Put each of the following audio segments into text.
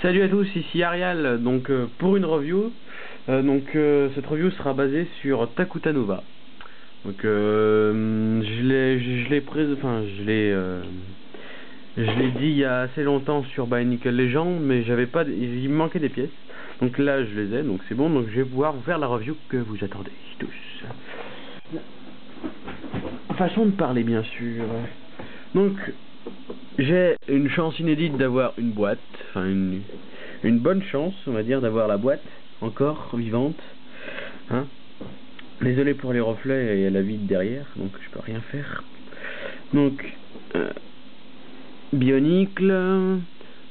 Salut à tous, ici Arial, donc pour une review. Cette review sera basée sur Takutanuva. Donc je l'ai dit il y a assez longtemps sur Bionicle Legend, mais il me manquait des pièces. Donc là je les ai, donc c'est bon, donc je vais pouvoir vous faire la review que vous attendez tous. Façon de parler bien sûr. Donc j'ai une chance inédite d'avoir une boîte, enfin une bonne chance, on va dire, d'avoir la boîte encore vivante. Hein, désolé pour les reflets et la vide derrière, donc je peux rien faire. Donc Bionicle,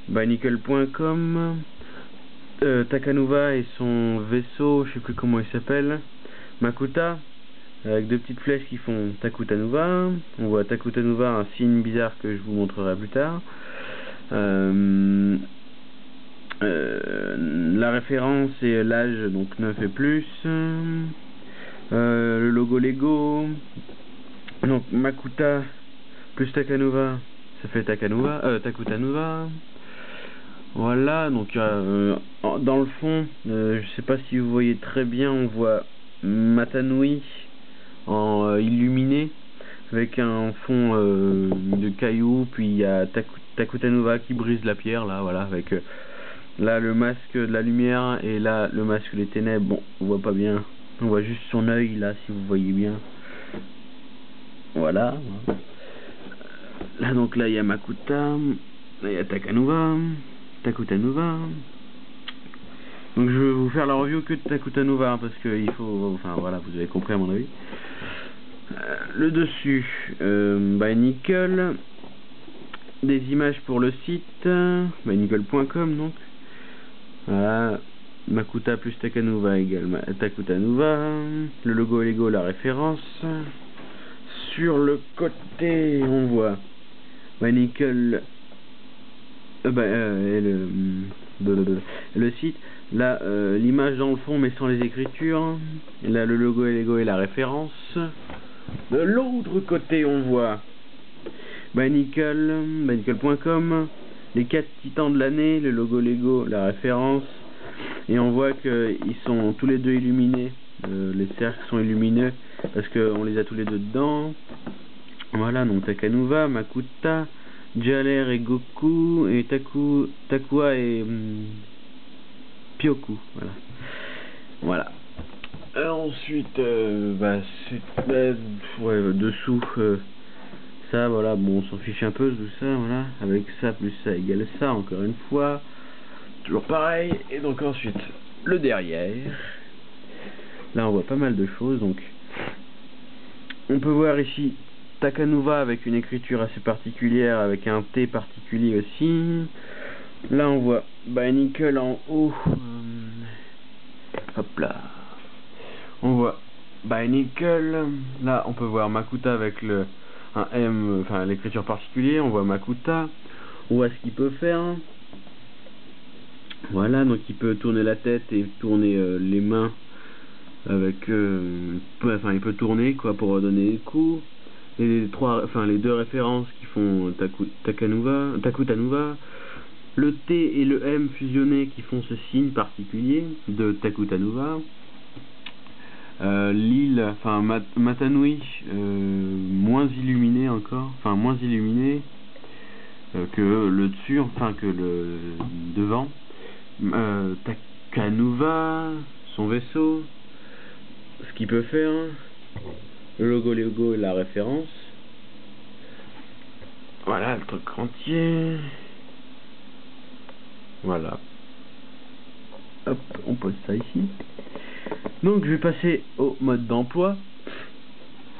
Bionicle.com, Takanuva et son vaisseau, je sais plus comment il s'appelle, Makuta, avec deux petites flèches qui font Takutanuva. On voit Takutanuva, un signe bizarre que je vous montrerai plus tard. La référence est l'âge, donc 9 et plus. Le logo Lego, donc Makuta plus Takanuva, ça fait Takutanuva. Voilà, donc dans le fond, je sais pas si vous voyez très bien, on voit Matanui en illuminé avec un fond de cailloux, puis il y a Takutanuva qui brise la pierre là, voilà, avec là le masque de la lumière et là le masque des ténèbres. Bon, on voit pas bien, on voit juste son œil là si vous voyez bien. Voilà. Là donc là il y a Makuta, là il y a Takutanuva. Donc je vais vous faire la review que de Takutanuva parce que il faut, enfin voilà, vous avez compris à mon avis. Le dessus, Bionicle, des images pour le site, bionicle.com donc. Voilà, Makuta plus Takanuva égale Takutanuva, le logo Lego, la référence. Sur le côté, on voit Bionicle et le site. Là, l'image dans le fond mais sans les écritures. Et là, le logo Lego et la référence. De l'autre côté, on voit Bionicle.com, les 4 titans de l'année, le logo Lego, la référence, et on voit qu'ils sont tous les deux illuminés, les cercles sont illuminés parce qu'on les a tous les deux dedans. Voilà, donc Takanuva, Makuta, Jaler et Goku, et Takua et Pyoku, voilà. Ensuite, dessous, ça, voilà, bon, on s'en fiche un peu de tout ça, voilà, avec ça plus ça égale ça, encore une fois, toujours pareil. Et donc ensuite, le derrière, là on voit pas mal de choses, donc, on peut voir ici Takanuva avec une écriture assez particulière, avec un T particulier aussi. Là on voit Bionicle en haut, hop là. On voit Bionicle, là on peut voir Makuta avec un M, enfin l'écriture particulière, on voit Makuta, on voit ce qu'il peut faire. Voilà, donc il peut tourner la tête et tourner les mains avec, enfin il peut tourner quoi pour donner des coups. Les deux références qui font Takutanuva, le T et le M fusionnés qui font ce signe particulier de Takutanuva. L'île, enfin Matanui, moins illuminé encore, enfin moins illuminé que le dessus, enfin que le devant. Takanuva, son vaisseau, ce qu'il peut faire, le logo Lego et la référence. Voilà le truc entier. Voilà. Hop, on pose ça ici. Donc je vais passer au mode d'emploi.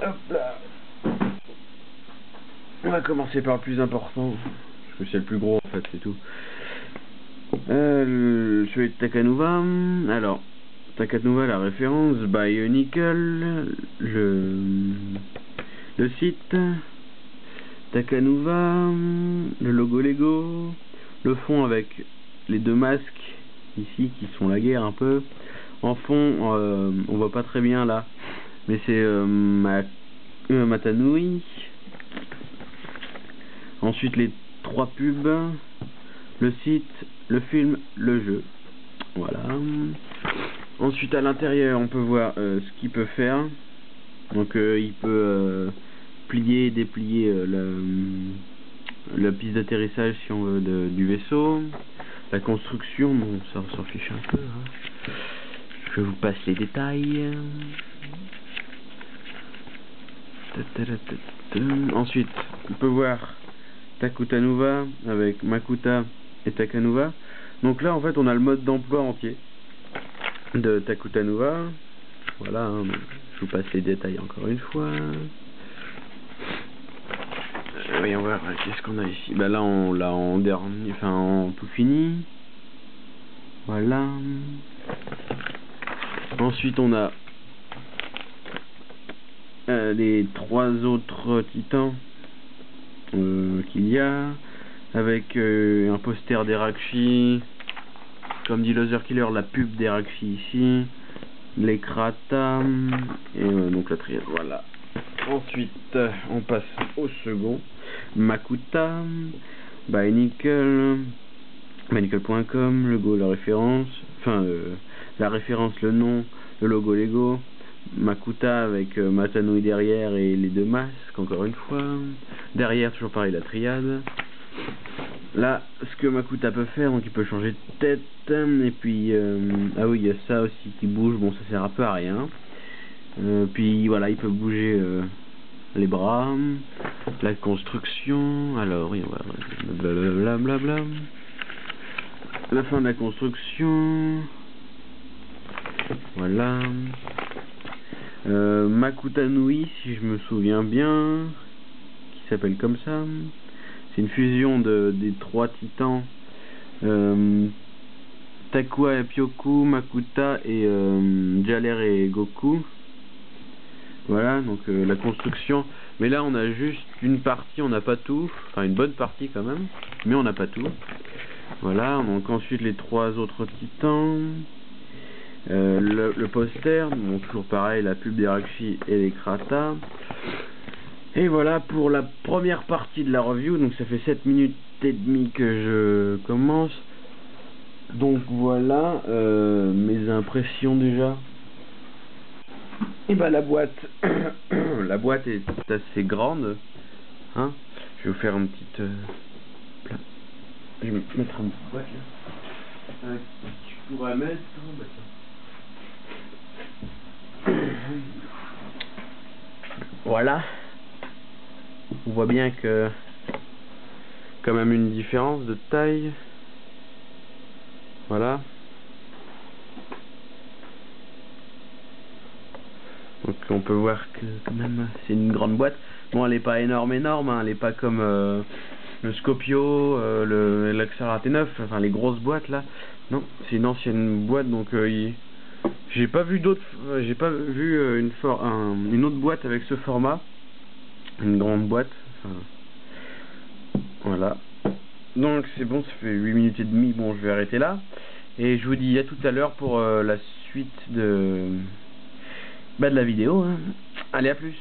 Hop là. On va commencer par le plus important, parce que c'est le plus gros en fait, c'est tout. Celui de Takanuva. Alors, Takanuva, la référence, Bionicle, le site, Takanuva, le logo Lego, le fond avec les deux masques ici qui sont la guerre un peu. En fond, on voit pas très bien là, mais c'est Matanui. Ensuite les 3 pubs, le site, le film, le jeu. Voilà. Ensuite à l'intérieur on peut voir ce qu'il peut faire. Donc il peut plier et déplier la piste d'atterrissage si on veut du vaisseau. La construction, bon ça on s'en fiche un peu, hein. Je vous passe les détails. Ensuite on peut voir Takutanuva avec Makuta et Takanuva. Donc là en fait on a le mode d'emploi entier de Takutanuva. Voilà, hein, je vous passe les détails encore une fois. Voyons voir, qu'est-ce qu'on a ici. Bah là on l'a en dernier, enfin en tout fini. Voilà. Ensuite on a les 3 autres titans qu'il y a, avec un poster d'Erakshi, comme dit Laser Killer, la pub d'Erakshi ici, les Krata, et donc la triade, voilà. Ensuite on passe au second, Makuta, by Nickel, mynickel.com, le logo, la référence, enfin la référence, le nom, le logo Lego, Makuta avec Matanui derrière et les 2 masques, encore une fois. Derrière, toujours pareil, la triade. Là, ce que Makuta peut faire, donc il peut changer de tête, et puis, ah oui, il y a ça aussi qui bouge, bon ça sert un peu à rien. Puis voilà, il peut bouger les bras, la construction, alors, blablabla. La fin de la construction, voilà. Makuta Nui, si je me souviens bien, qui s'appelle comme ça. C'est une fusion des 3 titans, Takua et Pyoku, Makuta et Jaler et Goku. Voilà, donc la construction. Mais là on a juste une partie, on n'a pas tout, enfin une bonne partie quand même, mais on n'a pas tout. Voilà, donc ensuite les 3 autres titans. Le poster, bon, toujours pareil, la pub d'Erakshi et les Krata. Et voilà pour la première partie de la review. Donc ça fait 7 minutes et demie que je commence. Donc voilà mes impressions déjà. Et bah la boîte la boîte est assez grande, hein. Je vais vous faire une petite je vais mettre une petite boîte là je pourrais mettre voilà, on voit bien que quand même une différence de taille. Voilà, donc on peut voir que quand même c'est une grande boîte. Bon, elle est pas énorme hein. Elle est pas comme le Scorpio, le Luxara T9, enfin les grosses boîtes là. Non, c'est une ancienne boîte, donc j'ai pas vu d'autres, j'ai pas vu une autre boîte avec ce format, une grande boîte. Enfin, voilà. Donc c'est bon, ça fait 8 minutes et demie. Bon, je vais arrêter là et je vous dis à tout à l'heure pour la suite de la vidéo, hein. Allez, à plus.